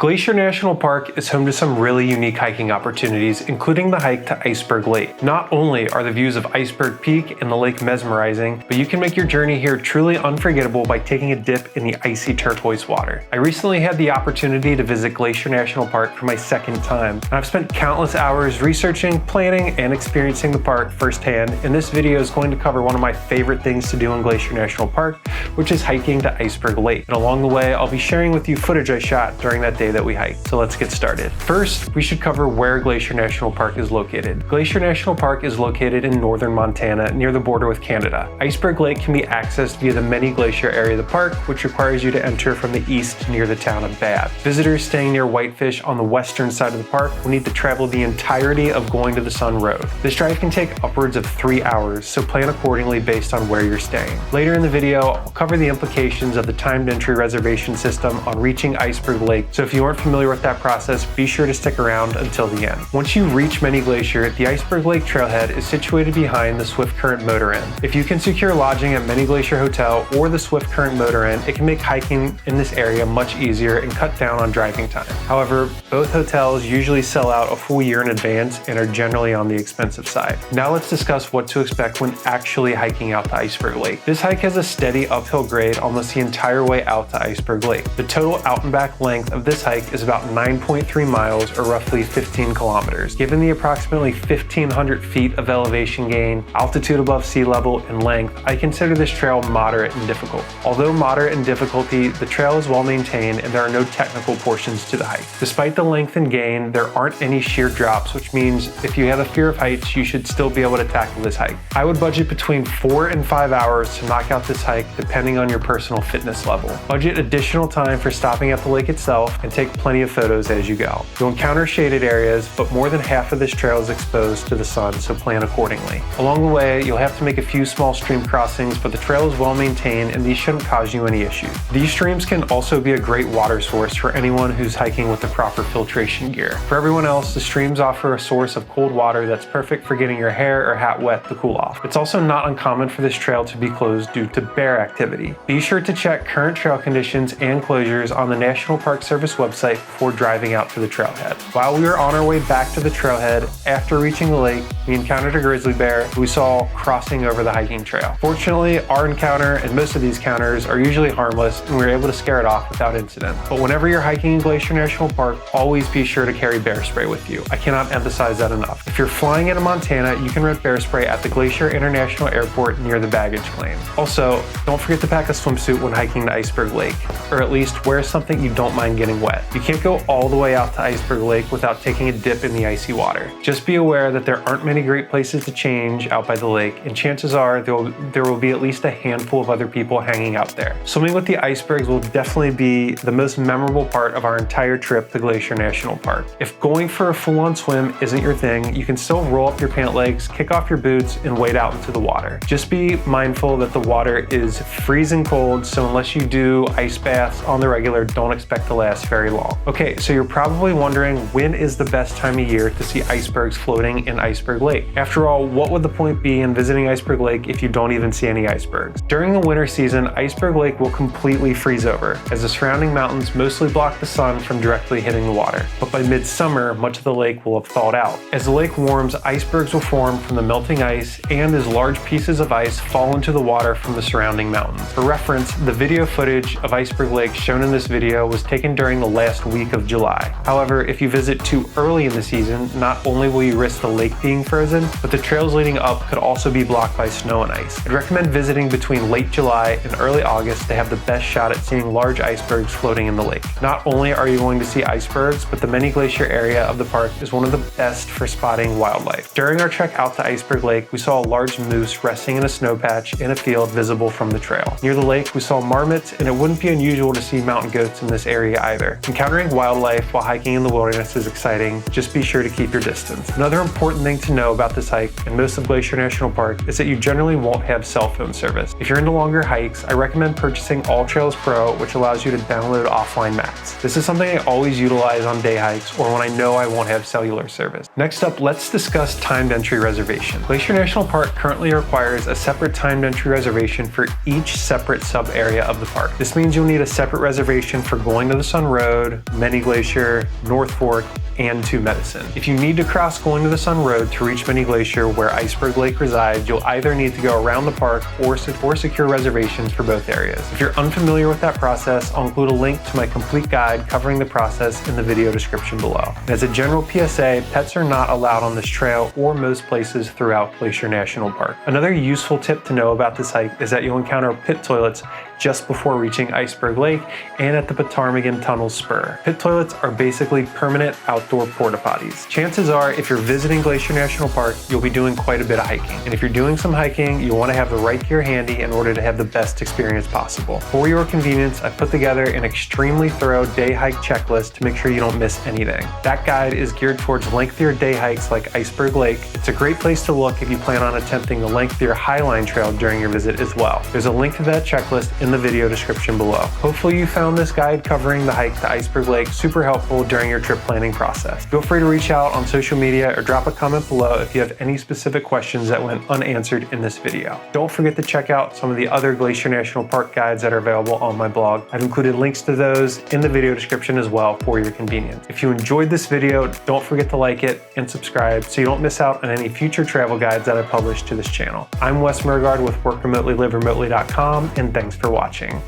Glacier National Park is home to some really unique hiking opportunities, including the hike to Iceberg Lake. Not only are the views of Iceberg Peak and the lake mesmerizing, but you can make your journey here truly unforgettable by taking a dip in the icy turquoise water. I recently had the opportunity to visit Glacier National Park for my second time, and I've spent countless hours researching, planning, and experiencing the park firsthand, and this video is going to cover one of my favorite things to do in Glacier National Park, which is hiking to Iceberg Lake. And along the way, I'll be sharing with you footage I shot during that day that we hiked. So let's get started. First, we should cover where Glacier National Park is located. Glacier National Park is located in northern Montana, near the border with Canada. Iceberg Lake can be accessed via the many glacier area of the park, which requires you to enter from the east near the town of Bath. Visitors staying near Whitefish on the western side of the park will need to travel the entirety of Going to the Sun Road. This drive can take upwards of 3 hours, so plan accordingly based on where you're staying. Later in the video, I'll cover the implications of the timed entry reservation system on reaching Iceberg Lake, so if you aren't familiar with that process, be sure to stick around until the end. Once you reach Many Glacier, the Iceberg Lake trailhead is situated behind the Swift Current Motor Inn. If you can secure lodging at Many Glacier Hotel or the Swift Current Motor Inn, it can make hiking in this area much easier and cut down on driving time. However, both hotels usually sell out a full year in advance and are generally on the expensive side. Now let's discuss what to expect when actually hiking out to Iceberg Lake. This hike has a steady uphill grade almost the entire way out to Iceberg Lake. The total out and back length of this hike is about 9.3 miles or roughly 15 kilometers. Given the approximately 1,500 feet of elevation gain, altitude above sea level, and length, I consider this trail moderate in difficult. Although moderate in difficulty, the trail is well maintained and there are no technical portions to the hike. Despite the length and gain, there aren't any sheer drops, which means if you have a fear of heights, you should still be able to tackle this hike. I would budget between 4 and 5 hours to knock out this hike depending on your personal fitness level. Budget additional time for stopping at the lake itself and take plenty of photos as you go. You'll encounter shaded areas, but more than half of this trail is exposed to the sun, so plan accordingly. Along the way, you'll have to make a few small stream crossings, but the trail is well maintained and these shouldn't cause you any issues. These streams can also be a great water source for anyone who's hiking with the proper filtration gear. For everyone else, the streams offer a source of cold water that's perfect for getting your hair or hat wet to cool off. It's also not uncommon for this trail to be closed due to bear activity. Be sure to check current trail conditions and closures on the National Park Service website before driving out to the trailhead. While we were on our way back to the trailhead, after reaching the lake, we encountered a grizzly bear who we saw crossing over the hiking trail. Fortunately, our encounter and most of these encounters are usually harmless and we were able to scare it off without incident. But whenever you're hiking in Glacier National Park, always be sure to carry bear spray with you. I cannot emphasize that enough. If you're flying into Montana, you can rent bear spray at the Glacier International Airport near the baggage claim. Also, don't forget to pack a swimsuit when hiking to Iceberg Lake, or at least wear something you don't mind getting wet. You can't go all the way out to Iceberg Lake without taking a dip in the icy water. Just be aware that there aren't many great places to change out by the lake, and chances are there will be at least a handful of other people hanging out there. Swimming with the icebergs will definitely be the most memorable part of our entire trip to Glacier National Park. If going for a full-on swim isn't your thing, you can still roll up your pant legs, kick off your boots, and wade out into the water. Just be mindful that the water is freezing cold, so unless you do ice baths on the regular, don't expect to last very long. Okay, so you're probably wondering when is the best time of year to see icebergs floating in Iceberg Lake? After all, what would the point be in visiting Iceberg Lake if you don't even see any icebergs? During the winter season, Iceberg Lake will completely freeze over, as the surrounding mountains mostly block the sun from directly hitting the water. But by midsummer, much of the lake will have thawed out. As the lake warms, icebergs will form from the melting ice, and as large pieces of ice fall into the water from the surrounding mountains. For reference, the video footage of Iceberg Lake shown in this video was taken during the last week of July. However, if you visit too early in the season, not only will you risk the lake being frozen, but the trails leading up could also be blocked by snow and ice. I'd recommend visiting between late July and early August to have the best shot at seeing large icebergs floating in the lake. Not only are you going to see icebergs, but the Many Glacier area of the park is one of the best for spotting wildlife. During our trek out to Iceberg Lake, we saw a large moose resting in a snow patch in a field visible from the trail. Near the lake, we saw marmots, and it wouldn't be unusual to see mountain goats in this area either. Encountering wildlife while hiking in the wilderness is exciting, just be sure to keep your distance. Another important thing to know about this hike and most of Glacier National Park is that you generally won't have cell phone service. If you're into longer hikes, I recommend purchasing All Trails Pro, which allows you to download offline maps. This is something I always utilize on day hikes or when I know I won't have cellular service. Next up, let's discuss timed entry reservation. Glacier National Park currently requires a separate timed entry reservation for each separate sub area of the park. This means you'll need a separate reservation for Going to the Sun Road, Road, Many Glacier, North Fork, and to Medicine. If you need to cross Going to the Sun Road to reach Many Glacier where Iceberg Lake resides, you'll either need to go around the park or secure reservations for both areas. If you're unfamiliar with that process, I'll include a link to my complete guide covering the process in the video description below. And as a general PSA, pets are not allowed on this trail or most places throughout Glacier National Park. Another useful tip to know about this hike is that you'll encounter pit toilets just before reaching Iceberg Lake and at the Ptarmigan Tunnel Spur. Pit toilets are basically permanent outdoor porta potties. Chances are, if you're visiting Glacier National Park, you'll be doing quite a bit of hiking. And if you're doing some hiking, you want to have the right gear handy in order to have the best experience possible. For your convenience, I put together an extremely thorough day hike checklist to make sure you don't miss anything. That guide is geared towards lengthier day hikes like Iceberg Lake. It's a great place to look if you plan on attempting the lengthier Highline Trail during your visit as well. There's a link to that checklist in the video description below. Hopefully you found this guide covering the hike to Iceberg Lake super helpful during your trip planning process. Feel free to reach out on social media or drop a comment below if you have any specific questions that went unanswered in this video. Don't forget to check out some of the other Glacier National Park guides that are available on my blog. I've included links to those in the video description as well for your convenience. If you enjoyed this video, don't forget to like it and subscribe so you don't miss out on any future travel guides that I publish to this channel. I'm Wes Mergard with WorkRemotely, LiveRemotely.com, and thanks for watching.